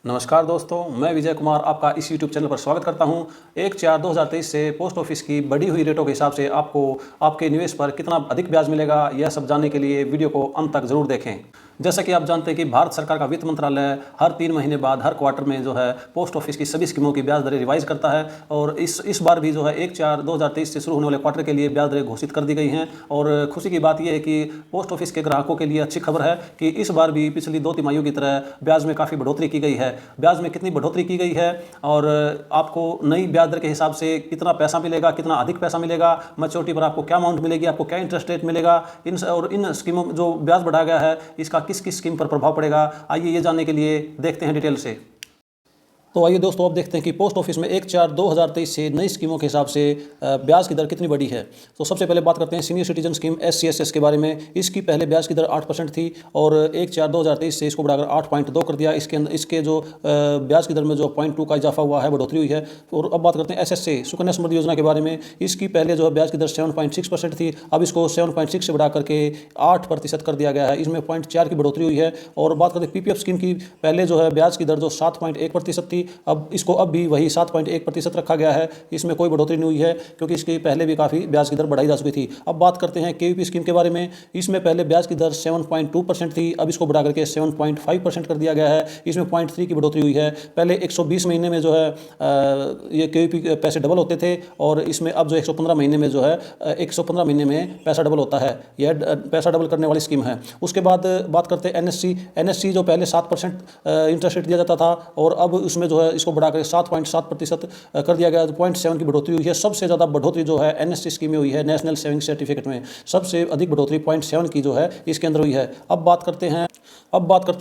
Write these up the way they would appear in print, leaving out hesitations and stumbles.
नमस्कार दोस्तों, मैं विजय कुमार आपका इस YouTube चैनल पर स्वागत करता हूं। 1/4/2023 से पोस्ट ऑफिस की बढ़ी हुई रेटों के हिसाब से आपको आपके निवेश पर कितना अधिक ब्याज मिलेगा, यह सब जानने के लिए वीडियो को अंत तक जरूर देखें। जैसा कि आप जानते हैं कि भारत सरकार का वित्त मंत्रालय हर 3 महीने बाद हर क्वार्टर में जो है पोस्ट ऑफिस की सभी स्कीमों की ब्याज दरें रिवाइज करता है और इस बार भी जो है 1/4/2023 से शुरू होने वाले क्वार्टर के लिए ब्याज दरें घोषित कर दी गई हैं। और खुशी की बात यह है कि पोस्ट ऑफिस के ग्राहकों के लिए अच्छी खबर है कि इस बार भी पिछली 2 तिमाहियों की तरह ब्याज में काफ़ी बढ़ोतरी की गई है। ब्याज में कितनी बढ़ोतरी की गई है और आपको नई ब्याज दर के हिसाब से कितना पैसा मिलेगा, कितना अधिक पैसा मिलेगा, मैच्योरिटी पर आपको क्या अमाउंट मिलेगी, आपको क्या इंटरेस्ट रेट मिलेगा, इन स्कीमों में जो ब्याज बढ़ाया गया है इसका किस किस स्कीम पर प्रभाव पड़ेगा, आइए ये जानने के लिए देखते हैं डिटेल से। तो आइए दोस्तों, अब देखते हैं कि पोस्ट ऑफिस में 1/4/2023 से नई स्कीमों के हिसाब से ब्याज की दर कितनी बढ़ी है। तो सबसे पहले बात करते हैं सीनियर सिटीजन स्कीम SCSS के बारे में। इसकी पहले ब्याज की दर 8% थी और 1/4/2023 से इसको बढ़ाकर 8.2 कर दिया। इसके जो ब्याज की दर में जो 0.2 का इजाफा हुआ है, बढ़ोतरी हुई है। और अब बात करते हैं SSA सुकन्या समृद्धि योजना के बारे में। इसकी पहले जो है ब्याज की दर 7.6% थी, अब इसको 7.6 से बढ़ा करके 8% कर दिया गया है। इसमें 0.4 की बढ़ोतरी हुई है। और बात करते हैं PPF स्कीम की, पहले जो है ब्याज की दर जो 7.1% थी, अब भी वही 7.1% रखा गया है। इसमें कोई बढ़ोतरी नहीं हुई है क्योंकि इसके पहले भी काफ़ी ब्याज की दर बढ़ाई जा चुकी थी। अब बात करते हैं KVP स्कीम के बारे में। इसमें पहले ब्याज की दर 7.2% थी, अब इसको बढ़ा करके 7.5% कर दिया गया है। इसमें 0.3 की बढ़ोतरी हुई है। पहले 120 महीने में जो है ये KVP पैसे डबल होते थे और इसमें अब जो 115 महीने में जो है 115 महीने में पैसा डबल होता है। यह पैसा डबल करने वाली स्कीम है। उसके बाद बात करते हैं NSC जो पहले 7% इंटरेस्ट रेट दिया जाता था और अब उसमें जो है इसको बढ़ाकर 7.7% कर दिया गया। 0.7 की बढ़ोतरी हुई है। सबसे ज़्यादा बढ़ोतरी जो है NSC स्कीम में हुई है, नेशनल सेविंग सर्टिफिकेट में सबसे अधिक बढ़ोतरी 0.7 की जो है इसके अंदर हुई है। अब बात करते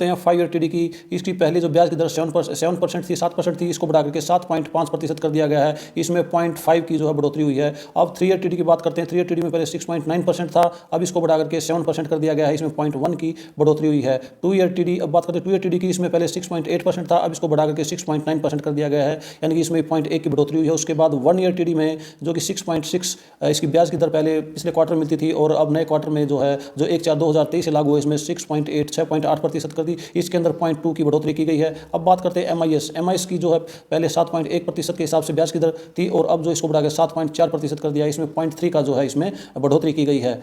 हैं 5 ईयर TD की। इसकी पहली जो ब्याज की दर 7% थी, 7% थी, इसको बढ़ा करके 7.5% कर दिया गया है। इसमें 0.5 की जो है बढ़ोतरी हुई है। अब 3 ईयर TD की बात करते हैं। 3 ईयर TD में पहले 6.9% था, अब इसको बढ़ा करके 7% कर दिया गया है। इसमें 0.1 की बढ़ोतरी हुई है। 2 ईयर TD, अब बात करते हैं 2 ईयर TD की। इसमें पहले 6.8% था, अब इसको बढ़ा करके 6.9% कर दिया गया है, यानी कि इसमें 0.1 की बढ़ोतरी हुई है। उसके बाद 1 ईयर TD में जो कि 6.6 इसकी ब्याज की दर पहले पिछले क्वार्टर में मिलती थी और अब नए क्वार्टर में जो है जो 1/4/2023 से लागू है, इसमें 6.8% कर दी। इसके अंदर 0.2 की बढ़ोतरी की गई है। अब बात करते हैं MIS की जो है पहले 7.1% के हिसाब से ब्याज की दर थी और अब जो इसको बढ़ा के 7.4% कर दिया। इसमें 0.3 का जो है इसमें बढ़ोतरी की गई है।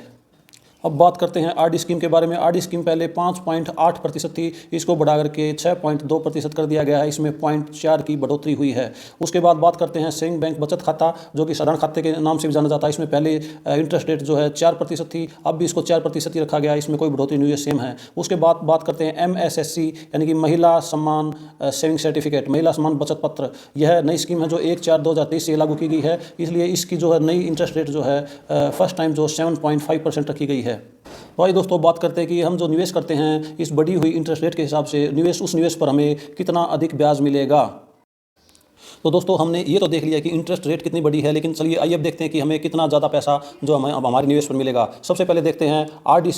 अब बात करते हैं RD स्कीम के बारे में। RD स्कीम पहले 5.8% थी, इसको बढ़ा करके 6.2% कर दिया गया है। इसमें 0.4 की बढ़ोतरी हुई है। उसके बाद बात करते हैं सेविंग बैंक बचत खाता, जो कि साधारण खाते के नाम से भी जाना जाता है। इसमें पहले इंटरेस्ट रेट जो है 4% थी, अब भी इसको 4% ही रखा गया। इसमें कोई बढ़ोतरी नहीं हुई है, सेम है। उसके बाद बात करते हैं MSSC यानी कि महिला सम्मान सेविंग सर्टिफिकेट, महिला सम्मान बचत पत्र। यह नई स्कीम है जो 1/4/2023 से लागू की गई है, इसलिए इसकी जो है नई इंटरेस्ट रेट जो है फर्स्ट टाइम जो 7.5% रखी गई है। तो आइए दोस्तों, बात करते हैं कि हम जो निवेश करते हैं इस बढ़ी हुई इंटरेस्ट रेट के हिसाब से उस निवेश पर हमें कितना अधिक ब्याज मिलेगा। तो दोस्तों, हमने ये तो देख लिया कि इंटरेस्ट रेट कितनी बड़ी है, लेकिन चलिए आइए अब देखते हैं कि हमें कितना ज़्यादा पैसा जो हमें अब हमारे निवेश पर मिलेगा। सबसे पहले देखते हैं RD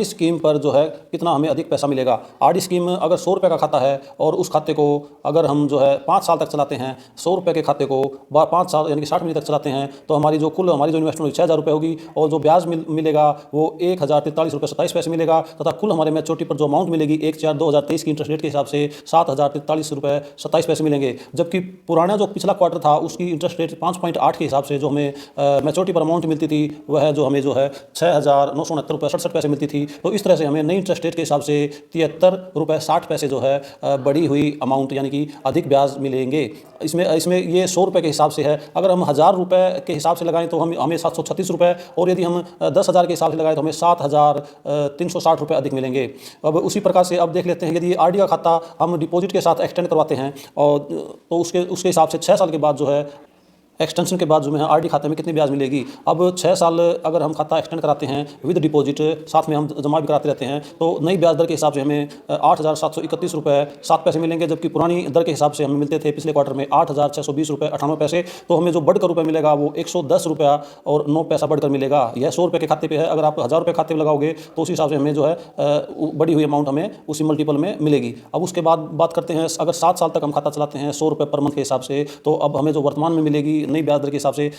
स्कीम पर जो है कितना हमें अधिक पैसा मिलेगा। RD स्कीम अगर 100 रुपये का खाता है और उस खाते को अगर हम जो है 5 साल तक चलाते हैं, 100 रुपये के खाते को 5 साल यानी कि 60 महीने तक चलाते हैं, तो हमारी जो इन्वेस्टमेंट 6,000 रुपये होगी और जो ब्याज मिलेगा वो 1,043.27 मिलेगा तथा कुल हमारे मैच्योरिटी पर जो अमाउंट मिलेगी 1/4/2023 की इंटरेस्ट रेट के हिसाब से 7,043.27 मिलेंगे। जबकि पुराना जो पिछला क्वार्टर था उसकी इंटरेस्ट रेट 5.8 के हिसाब से जो हमें मैच्योरिटी पर अमाउंट मिलती थी वह जो हमें जो है 6,969.67 मिलती थी। तो इस तरह से हमें नई इंटरेस्ट रेट के हिसाब से 73.60 जो है बढ़ी हुई अमाउंट यानी कि अधिक ब्याज मिलेंगे। इसमें ये 100 रुपये के हिसाब से है। अगर हम 1,000 रुपये के हिसाब से लगाएं तो हमें 736 रुपये, और यदि हम 10,000 के हिसाब से लगाएं तो हमें 7,360 रुपये अधिक मिलेंगे। अब उसी प्रकार से अब देख लेते हैं, यदि RD का खाता हम डिपॉजिट के साथ एक्सटेंड करवाते हैं और तो उसके हिसाब से 6 साल के बाद जो है एक्सटेंशन के बाद जो है RD खाते में कितनी ब्याज मिलेगी। अब 6 साल अगर हम खाता एक्सटेंड कराते हैं विद डिपॉजिट, साथ में हम जमा भी कराते रहते हैं, तो नई ब्याज दर के हिसाब से हमें 8,731.07 मिलेंगे, जबकि पुरानी दर के हिसाब से हमें मिलते थे पिछले क्वार्टर में 8,620.98। तो हमें जो बढ़कर रुपये मिलेगा वो 110 रुपया और 9 पैसा बढ़कर मिलेगा। यह 100 रुपये के खाते पे है। अगर आप 1,000 रुपये खाते में लगाओगे तो उस हिसाब से हमें जो है बढ़ी हुई अमाउंट हमें उसी मल्टीपल में मिलेगी। अब उसके बाद बात करते हैं, अगर 7 साल तक हम खाता चलाते हैं 100 रुपये पर मंथ के हिसाब से, तो अब हमें जो वर्तमान में मिलेगी नई ब्याज दर के हिसाब से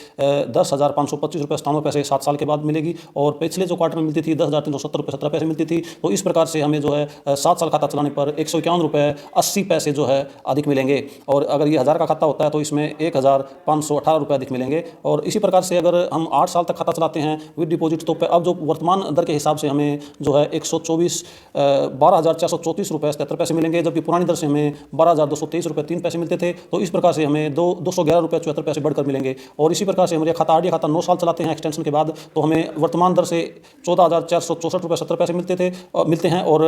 10,525 रुपये 97 पैसे 7 साल के बाद मिलेगी, और पिछले जो क्वार्टर में मिलती थी 10,370 रुपये 17 पैसे मिलती थी। तो इस प्रकार से हमें जो है 7 साल खाता चलाने पर 151 रुपये 80 पैसे जो है अधिक मिलेंगे, और अगर ये 1000 का खाता होता है तो इसमें 1,518 रुपये अधिक मिलेंगे। और इसी प्रकार से अगर हम 8 साल तक खाता चलाते हैं विद डिपॉजिट, तो अब जो वर्तमान दर के हिसाब से हमें जो है 12,434 रुपये 77 पैसे मिलेंगे, जबकि पुरानी दर से हमें 12,223 रुपये 3 पैसे मिलते थे। तो इस प्रकार से हमें 211 रुपये 74 पैसे बढ़कर मिलेंगे। और इसी प्रकार से हमारे खाता आरडी खाता 9 साल चलाते हैं एक्सटेंशन के बाद, तो हमें वर्तमान दर से 14,464 रुपये 70 पैसे मिलते हैं, और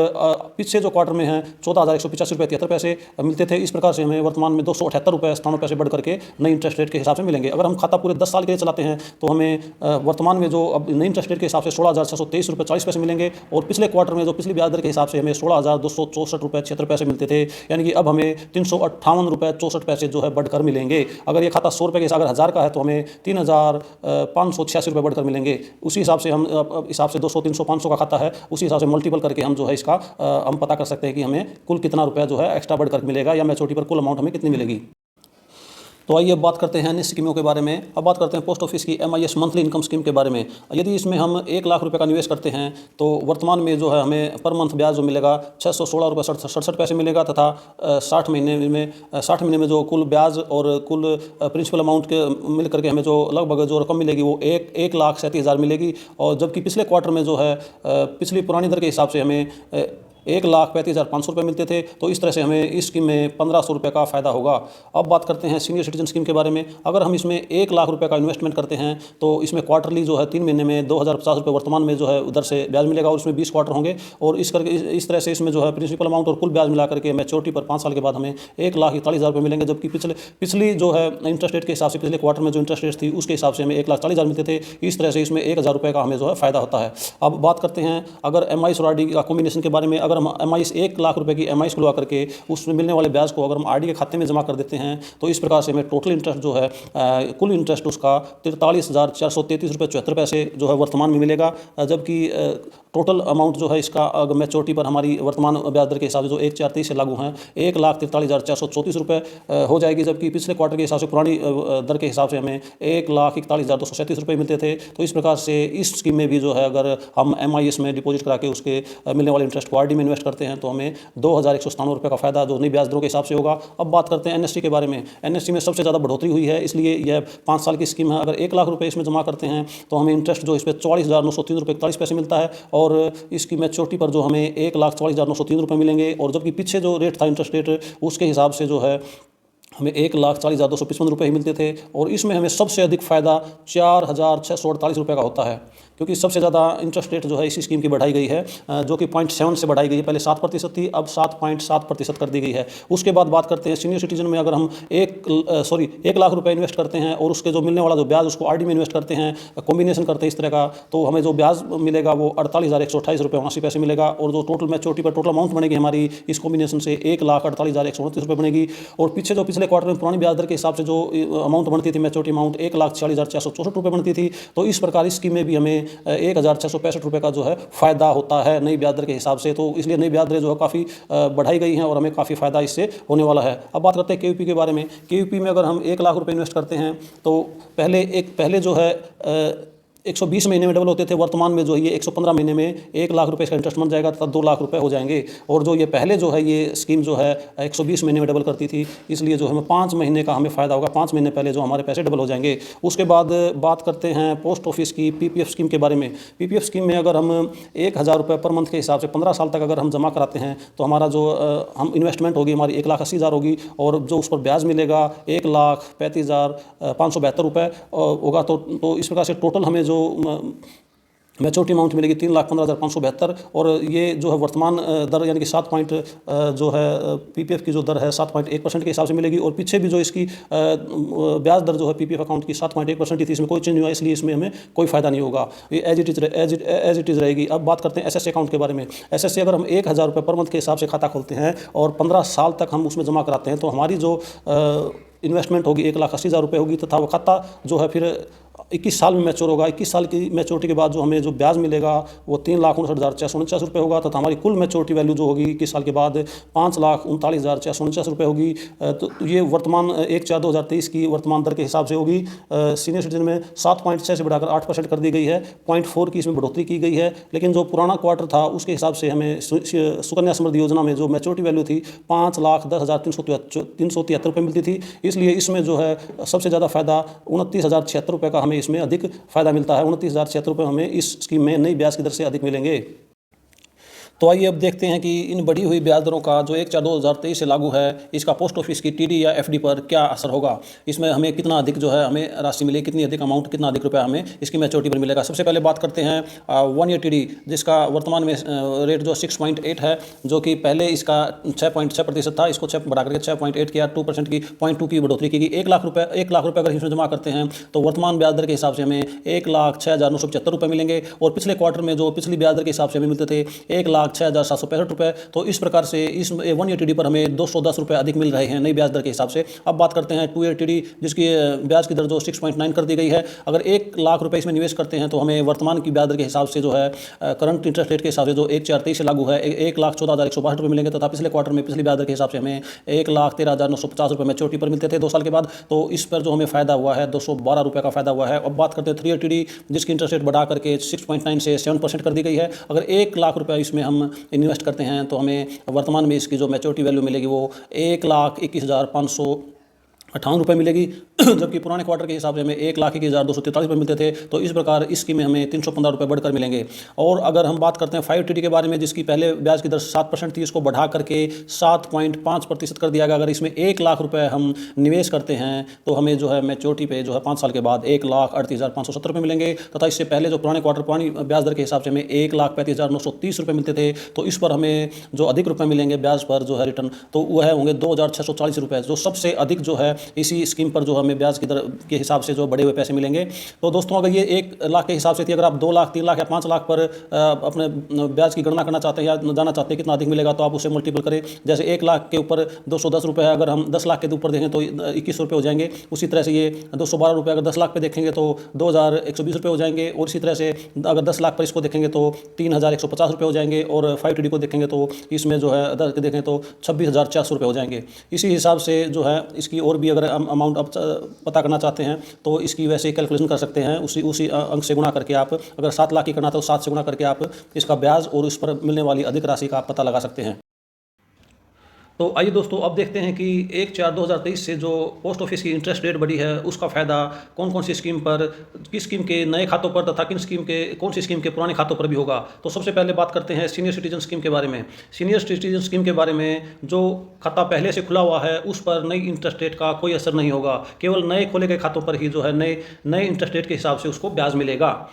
पिछले जो क्वार्टर में है 14,185 रुपये 73 पैसे मिलते थे। इस प्रकार से हमें वर्तमान में 278 रुपये 97 पैसे बढ़ करके नई इंटरेस्ट रेट के हिसाब से मिलेंगे। अगर हम खाता पूरे 10 साल के लिए चलाते हैं तो हमें वर्तमान में जो अब नई इंटरेस्ट रेट के हिसाब से 16,623 रुपये 40 पैसे मिलेंगे, और पिछले क्वार्टर में जो पिछली ब्याज दर के हिसाब से हमें 16,264 रुपये 76 पैसे मिलते थे, यानी कि अब हमें 358 रुपये 64 पैसे जो है बढ़कर मिलेंगे। अगर ये खाता 100 रुपये के अगर 1000 का है तो हमें 3,586 रुपये बढ़कर मिलेंगे। उसी हिसाब से हम 200 300 500 का खाता है, उसी हिसाब से मल्टीपल करके हम जो है इसका हम पता कर सकते हैं कि हमें कुल कितना रुपया जो है एक्स्ट्रा बढ़कर मिलेगा, या मैच्योरिटी पर कुल अमाउंट हमें कितनी मिलेगी। तो आइए अब बात करते हैं अन्य स्कीमों के बारे में। अब बात करते हैं पोस्ट ऑफिस की MIS मंथली इनकम स्कीम के बारे में। यदि इसमें हम 1 लाख रुपए का निवेश करते हैं तो वर्तमान में जो है हमें पर मंथ ब्याज जो मिलेगा 616 रुपये 67 पैसे मिलेगा, तथा 60 महीने में जो कुल ब्याज और कुल प्रिंसिपल अमाउंट के मिल करके हमें जो लगभग जो रकम मिलेगी वो 1,37,000 मिलेगी। और जबकि पिछले क्वार्टर में जो है पिछली पुरानी दर के हिसाब से हमें 1,35,500 रुपये मिलते थे। तो इस तरह से हमें इस स्कीम में 1,500 रुपये का फ़ायदा होगा। अब बात करते हैं सीनियर सिटीजन स्कीम के बारे में। अगर हम इसमें 1 लाख रुपये का इन्वेस्टमेंट करते हैं तो इसमें क्वार्टरली जो है 3 महीने में 2,050 रुपये वर्तमान में जो है उधर से ब्याज मिलेगा, और इसमें 20 क्वार्टर होंगे, और इस तरह से इसमें जो है प्रिंसिपल अमाउंट और कुल ब्याज मिला करके मैच्योरिटी पर 5 साल के बाद हमें 1,41,000 रुपये मिलेंगे। जबकि पिछली जो है इंटरेस्ट रेट के हिसाब से पिछले क्वार्टर में जो इंटरेस्ट रेट थी उसके हिसाब से हमें 1,40,000 मिलते थे। इस तरह से इसमें 1,000 रुपये का हमें जो है फ़ायदा होता है। अब बात करते हैं अगर MIS और RD का कॉम्बिनेशन के बारे में। अगर हम MIS 1 लाख रुपए की MIS खुलवा करके उसमें मिलने वाले ब्याज को अगर हम RD के खाते में जमा कर देते हैं तो इस प्रकार से हमें टोटल इंटरेस्ट जो है कुल इंटरेस्ट उसका 43,433 रुपये 74 पैसे जो है वर्तमान में मिलेगा। जबकि टोटल अमाउंट जो है इसका अगर मैच्योरिटी पर हमारी वर्तमान ब्याज दर के हिसाब से जो 1,423 से लागू हैं 1,43,434 रुपये हो जाएगी। जबकि पिछले क्वार्टर के हिसाब से पुरानी दर के हिसाब से हमें 1,41,237 रुपये मिलते थे। तो इस प्रकार से इस स्कीम में भी जो है अगर हम MIS में डिपॉजिट करा के उसके मिलने वाले इंटरेस्ट को RD में इन्वेस्ट करते हैं तो हमें 2,197 रुपये का फायदा जो नई ब्याज दरों के हिसाब से होगा। अब बात करते हैं NST के बारे में। NST में सबसे ज़्यादा बढ़ोतरी हुई है, इसलिए यह 5 साल की स्कीम है। अगर 1 लाख रुपये इसमें जमा करते हैं तो हमें इंटरेस्ट जो इस पर 44,903 रुपये 41 पैसे मिलता है, और इसकी मैच्योरिटी पर जो हमें 1,44,903 रुपये मिलेंगे। और जबकि पीछे जो रेट था इंटरेस्ट रेट उसके हिसाब से जो है हमें 1,40,255 रुपये ही मिलते थे। और इसमें हमें सबसे अधिक फ़ायदा 4,648 रुपये का होता है, क्योंकि सबसे ज़्यादा इंटरेस्ट रेट जो है इसी स्कीम की बढ़ाई गई है, जो कि 0.7 से बढ़ाई गई है। पहले 7% थी, अब 7.7% कर दी गई है। उसके बाद बात करते हैं सीनियर सिटीजन में। अगर हम 1 लाख रुपए इन्वेस्ट करते हैं और उसके जो मिलने वाला जो ब्याज उसको RD में इन्वेस्ट करते हैं, कॉम्बिनेशन करते हैं इस तरह का, तो हमें जो ब्याज मिलेगा वो 48,128 रुपये 80 पैसे मिलेगा। और जो टोटल मैच्योरिटी पर टोटल अमाउंट बनेगी हमारी इस कॉम्बिनेशन से 1,48,129 रुपये बनेगी। और पीछे जो पिछले क्वार्टर में पुरानी ब्याज दर के हिसाब से जो अमाउंट बनती थी मैच्योरिटी अमाउंट 1,46,464 रुपये बनती थी। तो इस प्रकार इस स्कीम में भी हमें 1,665 रुपये का जो है फ़ायदा होता है नई ब्याज दर के हिसाब से। तो इसलिए नई ब्याज दरें जो है काफ़ी बढ़ाई गई हैं और हमें काफ़ी फ़ायदा इससे होने वाला है। अब बात करते हैं KVP के बारे में। KVP में अगर हम 1 लाख रुपये इन्वेस्ट करते हैं तो पहले जो है 120 महीने में डबल होते थे, वर्तमान में जो है ये 115 महीने में 1 लाख रुपए इसका इंटरेस्ट बन जाएगा तथा 2 लाख रुपए हो जाएंगे। और जो ये पहले जो है ये स्कीम जो है 120 महीने में डबल करती थी, इसलिए जो हमें 5 महीने का हमें फ़ायदा होगा। 5 महीने पहले जो हमारे पैसे डबल हो जाएंगे। उसके बाद बात करते हैं पोस्ट ऑफिस की PPF स्कीम के बारे में। PPF स्कीम में अगर हम 1,000 रुपये पर मंथ के हिसाब से 15 साल तक अगर हम जमा कराते हैं तो हमारा जो हम इन्वेस्टमेंट होगी हमारी 1,80,000 होगी, और जो उस पर ब्याज मिलेगा 1,35,572 रुपये होगा। तो इस प्रकार से टोटल हमें जो मैच्योरिटी अमाउंट मिलेगी 3,15,572। और ये जो है वर्तमान दर यानी कि 7 पॉइंट जो है PPF की जो दर है 7.1% के हिसाब से मिलेगी। और पीछे भी जो इसकी ब्याज दर जो है PPF अकाउंट की 7.1% ही थी, इसमें कोई चेंज नहीं हुआ, इसलिए इसमें हमें कोई फ़ायदा नहीं होगा, ये एज इट इज़ रहेगी। अब बात करते हैं SSA अकाउंट के बारे में। SSA अगर हम 1,000 रुपये पर मंथ के हिसाब से खाता खोलते हैं और 15 साल तक हम उसमें जमा कराते हैं तो हमारी जो इन्वेस्टमेंट होगी 1,80,000 रुपये होगी, तथा वो खाता जो है फिर 21 साल में मैच्योर होगा। 21 साल की मैच्योरिटी के बाद जो हमें जो ब्याज मिलेगा वो 3,59,649 रुपये होगा, तथा हमारी कुल मैच्योरिटी वैल्यू जो होगी 21 साल के बाद 5,39,649 रुपये होगी। तो ये वर्तमान 1/4/2023 की वर्तमान दर के हिसाब से होगी। सीनियर सिटीजन में 7.6 से बढ़ाकर 8% कर दी गई है, 0.4 की इसमें बढ़ोतरी की गई है। लेकिन जो पुराना क्वार्टर था उसके हिसाब से हमें सुकन्या समृद्धि योजना में जो मैच्योरिटी वैल्यू थी 5,10,373 रुपये मिलती थी। इसलिए इसमें जो है सबसे ज़्यादा फ़ायदा 29,076 रुपये का हमें इसमें अधिक फ़ायदा मिलता है। 29,076 रुपये हमें इस स्कीम में नई ब्याज की दर से अधिक मिलेंगे। तो आइए अब देखते हैं कि इन बढ़ी हुई ब्याज दरों का जो 1/4/2023 से लागू है, इसका पोस्ट ऑफिस की टीडी या एफडी पर क्या असर होगा। इसमें हमें कितना अधिक जो है हमें राशि मिलेगी, कितनी अधिक अमाउंट, कितना अधिक रुपया हमें इसकी मैच्योरिटी पर मिलेगा। सबसे पहले बात करते हैं 1 ईयर टीडी, जिसका वर्तमान में रेट जो 6.8 है, जो कि पहले इसका 6.6% था, इसको 6 बढ़ा करके 6.8 किया, 2% की 0.2 की बढ़ोतरी की। 1 लाख रुपये अगर इसमें जमा करते हैं तो वर्तमान ब्याज दर के हिसाब से हमें 1,06,975 रुपये मिलेंगे, और पिछले क्वार्टर में जो पिछली ब्याज दर के हिसाब से हमें मिलते थे 1,06,765 रुपये। तो इस प्रकार से इस 1 ईयर टीडी पर हमें 210 रुपये अधिक मिल रहे हैं नई ब्याज दर के हिसाब से। अब बात करते हैं 2 ईयर टीडी, जिसकी ब्याज की दर जो 6.9 कर दी गई है। अगर 1 लाख रुपये इसमें निवेश करते हैं तो हमें वर्तमान की ब्याज दर के हिसाब से जो है करंट इंटरेस्ट रेट के हिसाब से जो 1/4/23 से लागू है 1,14,162 रुपये मिलेंगे, तथा पिछले क्वार्टर में पिछली ब्याज दर के हिसाब से हमें 1,13,950 रुपये मैच्योरिटी पर मिलते थे 2 साल के बाद। तो इस पर जो हमें फ़ायदा हुआ है 212 रुपये का फ़ायदा हुआ है। अब बात करते हैं 3 ईयर टीडी, जिसकी इंटरेस्ट रेट बढ़ा करके 6.9 से 7% कर दी गई है। अगर 1 लाख रुपये इसमें हम इन्वेस्ट करते हैं तो हमें वर्तमान में इसकी जो मैच्योरिटी वैल्यू मिलेगी वो 1,21,558 रुपये मिलेगी, जबकि पुराने क्वार्टर के हिसाब से हमें 1,21,243 रुपये मिलते थे। तो इस प्रकार इस स्कीम में हमें 315 रुपये बढ़कर मिलेंगे। और अगर हम बात करते हैं 5 टीडी के बारे में, जिसकी पहले ब्याज की दर 7% थी, इसको बढ़ा करके 7.5% कर दिया गया। अगर इसमें 1 लाख रुपये हम निवेश करते हैं तो हमें जो है मैच्योरिटी पे जो है 5 साल के बाद 1,38,570 रुपये मिलेंगे, तथा इससे पहले जो पुराने क्वार्टर पुरानी ब्याज दर के हिसाब से हमें 1,35,930 रुपये मिलते थे। तो इस पर हमें जो अधिक रुपये मिलेंगे ब्याज पर जो है रिटर्न, तो वह होंगे 2,640 रुपये, जो सबसे अधिक जो है इसी स्कीम पर जो हमें ब्याज की दर के हिसाब से जो बढ़े हुए पैसे मिलेंगे। तो दोस्तों अगर ये 1 लाख के हिसाब से थी, अगर आप 2 लाख, 3 लाख या 5 लाख पर अपने ब्याज की गणना करना चाहते हैं या जाना चाहते हैं कितना अधिक मिलेगा, तो आप उसे मल्टीपल करें। जैसे 1 लाख के ऊपर 210 रुपये है, अगर हम 10 लाख के ऊपर देखें तो 21 रुपये हो जाएंगे। उसी तरह से ये 212 रुपये अगर 10 लाख पे देखेंगे तो 2,120 रुपये हो जाएंगे। और इसी तरह से अगर 10 लाख पर इसको देखेंगे तो 3,150 रुपये हो जाएंगे। और 5 टीडी को देखेंगे तो इसमें जो है अदर देखें तो 26,400 रुपये हो जाएंगे। इसी हिसाब से जो है इसकी और भी अगर अमाउंट आप पता करना चाहते हैं तो इसकी वैसे कैलकुलेशन कर सकते हैं। उसी अंक से गुणा करके आप अगर 7 लाख की करना तो 7 से गुणा करके आप इसका ब्याज और उस पर मिलने वाली अधिक राशि का आप पता लगा सकते हैं। तो आइए दोस्तों अब देखते हैं कि 1/4/2023 से जो पोस्ट ऑफिस की इंटरेस्ट रेट बढ़ी है उसका फ़ायदा कौन कौन सी स्कीम पर, किस स्कीम के नए खातों पर तथा कौन सी स्कीम के पुराने खातों पर भी होगा। तो सबसे पहले बात करते हैं सीनियर सिटीजन स्कीम के बारे में। सीनियर सिटीजन स्कीम के बारे में जो खाता पहले से खुला हुआ है उस पर नई इंटरेस्ट रेट का कोई असर नहीं होगा। केवल नए खोले गए खातों पर ही जो है नए इंटरेस्ट रेट के हिसाब से उसको ब्याज मिलेगा।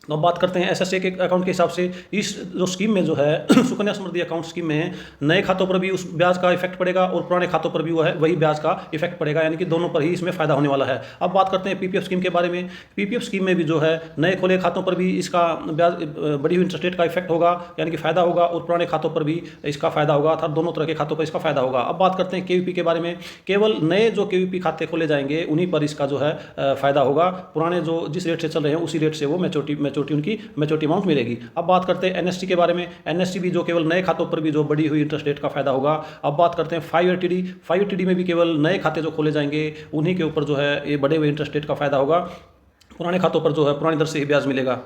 अब बात करते हैं एसएसए के अकाउंट के हिसाब से। इस जो स्कीम में जो है सुकन्या समृद्धि अकाउंट स्कीम में नए खातों पर भी उस ब्याज का इफेक्ट पड़ेगा और पुराने खातों पर भी वही ब्याज का इफेक्ट पड़ेगा, यानी कि दोनों पर ही इसमें फ़ायदा होने वाला है। अब बात करते हैं पीपीएफ स्कीम के बारे में। पीपीएफ स्कीम में भी जो है नए खोले खातों पर भी इसका ब्याज बढ़ी हुई इंटरेस्ट रेट का इफेक्ट होगा, यानी कि फ़ायदा होगा, और पुराने खातों पर भी इसका फ़ायदा होगा, अर्थात दोनों तरह के खातों पर इसका फ़ायदा होगा। अब बात करते हैं केवीपी के बारे में। केवल नए जो केवीपी खाते खोले जाएंगे उन्हीं पर इसका जो है फ़ायदा होगा। पुराने जो जिस रेट से चल रहे हैं उसी रेट से वो मैच्योरिटी उनकी अमाउंट मिलेगी। अब बात करते हैं एनएसटी के बारे में। एनएसटी भी जो केवल नए खातों पर भी जो बढ़ी हुई इंटरेस्ट रेट का फायदा होगा। अब बात करते हैं 5 ईयर टीडी। 5 ईयर टीडी में भी केवल नए खाते जो खोले जाएंगे उन्हीं के ऊपर जो है ये बढ़े हुए इंटरेस्ट रेट का फायदा होगा। पुराने खातों पर जो है पुरानी दर से ही ब्याज मिलेगा।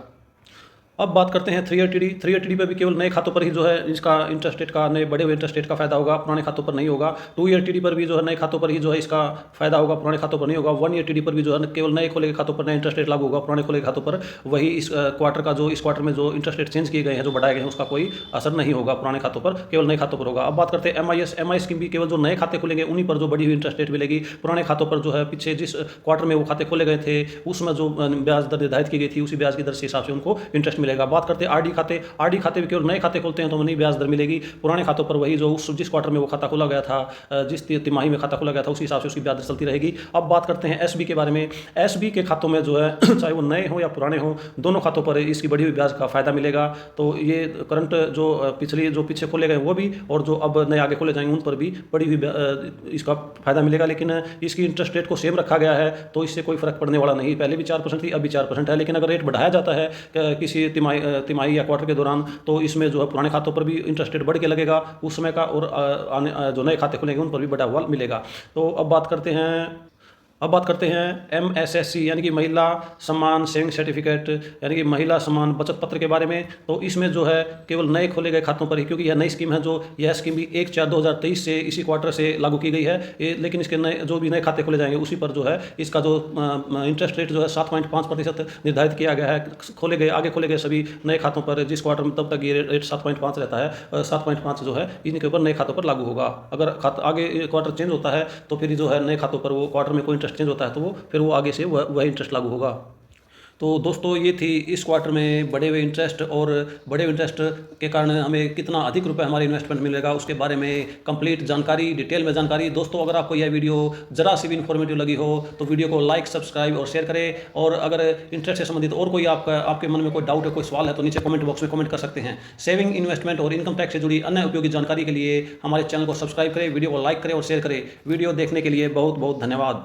अब बात करते हैं 3 ईयर टीडी। 3 ईयर टीडी पर भी केवल नए खातों पर ही जो है इसका इंटरेस्ट रेट का, नए बढ़े हुए इंटरेस्ट रेट का फायदा होगा, पुराने खातों पर नहीं होगा। 2 ईयर टीडी पर भी जो है नए खातों पर ही जो है इसका फायदा होगा, पुराने खातों पर नहीं होगा। 1 ईयर टीडी पर भी जो है केवल नए खोले खातों पर नए इंटरेस्ट रेट लागू होगा, पुराने खोले खातों पर वही इस क्वार्टर में जो इंटरेस्ट रेट चेंज किए गए हैं, जो बढ़ाए गए हैं, उसका कोई असर नहीं होगा पुराने खातों पर, केवल नए खातों पर होगा। अब बात करते हैं एमआईएस की भी केवल जो नए खाते खुलेंगे उन्हीं पर जो बढ़ी हुई इंटरेस्ट रेट मिलेगी। पुराने खातों पर जो है पीछे जिस क्वार्टर में वो खाते खोले गए थे उसमें जो ब्याज दर निर्धारित की गई थी उसी ब्याज की दर से हिसाब से उनको इंटरेस्ट मिलेगा। बात करते हैं आरडी खाते। आरडी खाते भी केवल नए खाते खोलते हैं तो नई ब्याज दर मिलेगी। पुराने खातों पर वही जो जिस क्वार्टर में वो खाता खोला गया था, जिस तिमाही में खाता खोला गया था, उसी हिसाब से उसकी ब्याज दर चलती रहेगी। अब बात करते हैं एसबी के बारे में। एसबी के खातों में जो है चाहे वो नए हो या पुराने हो, दोनों खातों पर इसकी बढ़ी हुई ब्याज का फायदा मिलेगा। तो ये करंट जो पीछे खोले गए वो भी, और जो अब नए आगे खोले जाएंगे उन पर भी बढ़ी हुई इसका फायदा मिलेगा। लेकिन इसकी इंटरेस्ट रेट को सेम रखा गया है तो इससे कोई फर्क पड़ने वाला नहीं। पहले भी 4% थी, अभी 4% है। लेकिन अगर रेट बढ़ाया जाता है किसी तिमाही या क्वार्टर के दौरान, तो इसमें जो है पुराने खातों पर भी इंटरेस्ट रेट बढ़ के लगेगा उस समय का, और जो नए खाते खुलेंगे उन पर भी बढ़ा हुआ मिलेगा। तो अब बात करते हैं MSSC यानी कि महिला सम्मान सेविंग सर्टिफिकेट, यानी कि महिला सम्मान बचत पत्र के बारे में। तो इसमें जो है केवल नए खोले गए खातों पर ही, क्योंकि यह नई स्कीम है, जो यह स्कीम भी 1/4/2023 से इसी क्वार्टर से लागू की गई है। लेकिन इसके नए जो भी नए खाते खोले जाएंगे उसी पर जो है इसका जो इंटरेस्ट रेट जो है 7.5% निर्धारित किया गया है। आगे खोले गए सभी नए खातों पर जिस क्वार्टर में, तब तक ये रेट 7.5 रहता है। 7.5 जो है इनके ऊपर नए खातों पर लागू होगा। अगर आगे क्वार्टर चेंज होता है तो फिर जो है नए खातों पर वो क्वार्टर में कोई चेंज होता है तो वो आगे से वह इंटरेस्ट लागू होगा। तो दोस्तों ये थी इस क्वार्टर में बढ़े हुए इंटरेस्ट, और बढ़े हुए इंटरेस्ट के कारण हमें कितना अधिक रुपए हमारे इन्वेस्टमेंट मिलेगा उसके बारे में कंप्लीट जानकारी, डिटेल में जानकारी। दोस्तों अगर आपको यह वीडियो ज़रा सी भी इन्फॉर्मेटिव लगी हो तो वीडियो को लाइक, सब्सक्राइब और शेयर करें। और अगर इंटरेस्ट से संबंधित और कोई आपके मन में कोई डाउट है, कोई सवाल है, तो नीचे कमेंट बॉक्स में कमेंट कर सकते हैं। सेविंग, इन्वेस्टमेंट और इनकम टैक्स से जुड़ी अन्य उपयोगी जानकारी के लिए हमारे चैनल को सब्सक्राइब करें, वीडियो को लाइक करें और शेयर करें। वीडियो देखने के लिए बहुत बहुत धन्यवाद।